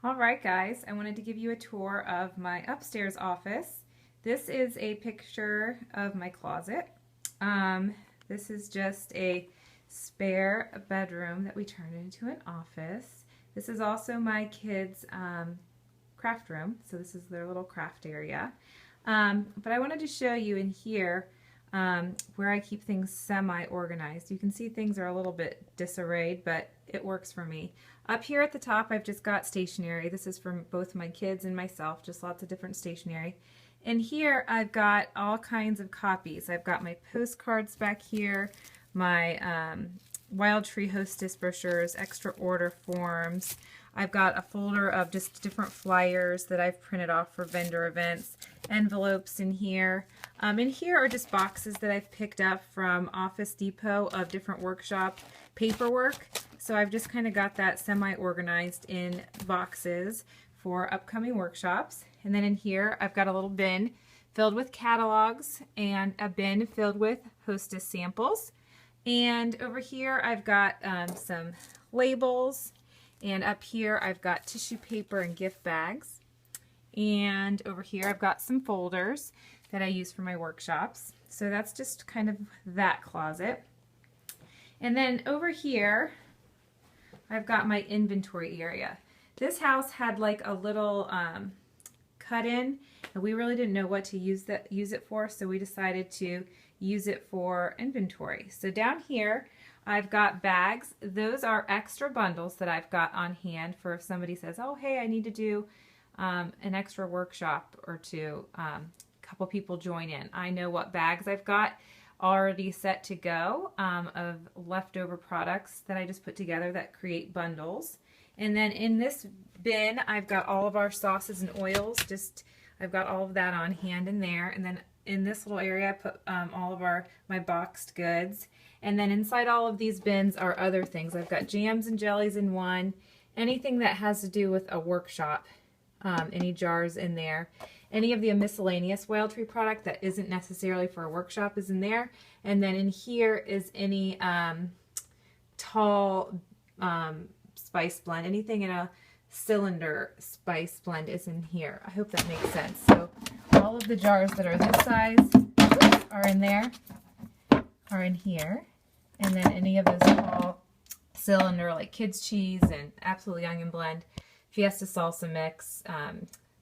All right, guys, I wanted to give you a tour of my upstairs office. This is a picture of my closet. This is just a spare bedroom that we turned into an office. This is also my kids' craft room, so this is their little craft area. But I wanted to show you in here where I keep things semi-organized. You can see things are a little bit disarrayed, but it works for me. Up here at the top, I've just got stationery. This is for both my kids and myself, just lots of different stationery. And here I've got all kinds of copies. I've got my postcards back here, my Wild Tree Hostess brochures, extra order forms. I've got a folder of just different flyers that I've printed off for vendor events, envelopes in here. In here are just boxes that I've picked up from Office Depot of different workshop paperwork. So I've just kind of got that semi-organized in boxes for upcoming workshops. And then in here I've got a little bin filled with catalogs and a bin filled with Hostess samples. And over here I've got some labels. And up here I've got tissue paper and gift bags. And over here I've got some folders that I use for my workshops. So that's just kind of that closet. And then over here I've got my inventory area. This house had like a little cut-in, and we really didn't know what to use it for, so we decided to use it for inventory. So down here I've got bags. Those are extra bundles that I've got on hand for if somebody says, oh hey, I need to do an extra workshop or two. A couple people join in. I know what bags I've got already set to go of leftover products that I just put together that create bundles. And then in this bin I've got all of our sauces and oils. I've got all of that on hand in there. And then in this little area I put all of my boxed goods. And then inside all of these bins are other things. I've got jams and jellies in one, anything that has to do with a workshop, any jars in there. Any of the miscellaneous Wild Tree product that isn't necessarily for a workshop is in there. And then in here is any tall spice blend. Anything in a cylinder spice blend is in here. I hope that makes sense. So all of the jars that are this size are in there, are in here. And then any of those tall cylinder like kids cheese and Absolutely Onion Blend, Fiesta Salsa Mix,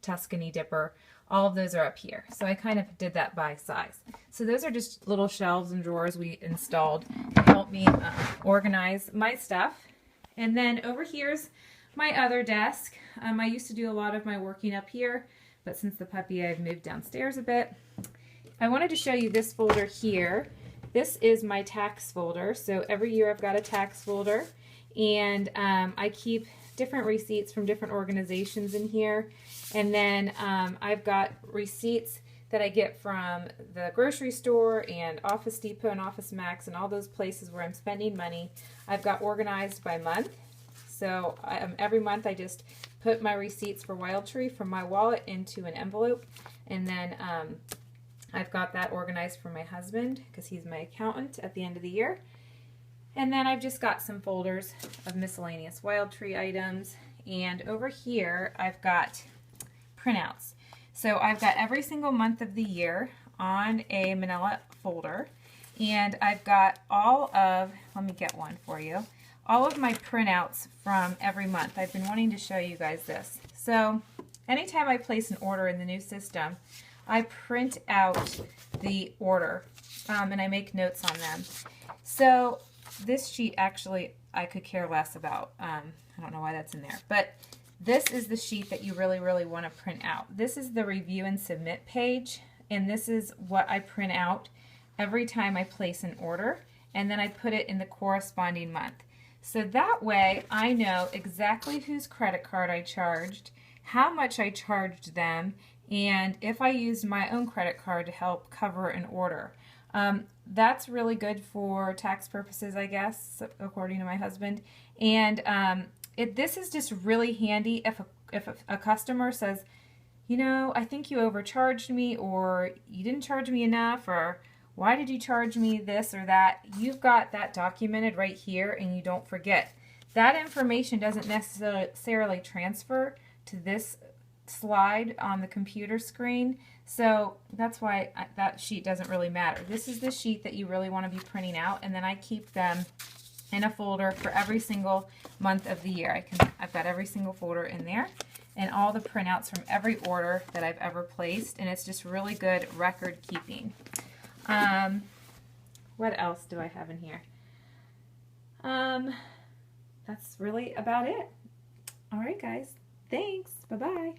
Tuscany Dipper, all of those are up here. So I kind of did that by size. So those are just little shelves and drawers we installed to help me organize my stuff. And then over here's my other desk. I used to do a lot of my working up here, but since the puppy I've moved downstairs a bit. I wanted to show you this folder here. This is my tax folder. So every year I've got a tax folder, and I keep different receipts from different organizations in here. And then I've got receipts that I get from the grocery store and Office Depot and Office Max and all those places where I'm spending money. I've got organized by month. So every month I just put my receipts for Wild Tree from my wallet into an envelope, and then I've got that organized for my husband because he's my accountant at the end of the year. And then I've just got some folders of miscellaneous Wild Tree items. And over here I've got printouts. So I've got every single month of the year on a manila folder. And I've got all of, let me get one for you, all of my printouts from every month. I've been wanting to show you guys this. So anytime I place an order in the new system, I print out the order and I make notes on them. So this sheet actually I could care less about. I don't know why that's in there. But this is the sheet that you really, really want to print out. This is the review and submit page. And this is what I print out every time I place an order. And then I put it in the corresponding month. So that way I know exactly whose credit card I charged, how much I charged them, and if I used my own credit card to help cover an order. That's really good for tax purposes, I guess, according to my husband. And this is just really handy if a customer says, you know, I think you overcharged me, or you didn't charge me enough, or why did you charge me this or that? You've got that documented right here, and you don't forget. That information doesn't necessarily transfer to this slide on the computer screen. So that's why that sheet doesn't really matter. This is the sheet that you really want to be printing out, and then I keep them in a folder for every single month of the year. I've got every single folder in there and all the printouts from every order that I've ever placed, and it's just really good record keeping. What else do I have in here? That's really about it. All right, guys. Thanks. Bye-bye.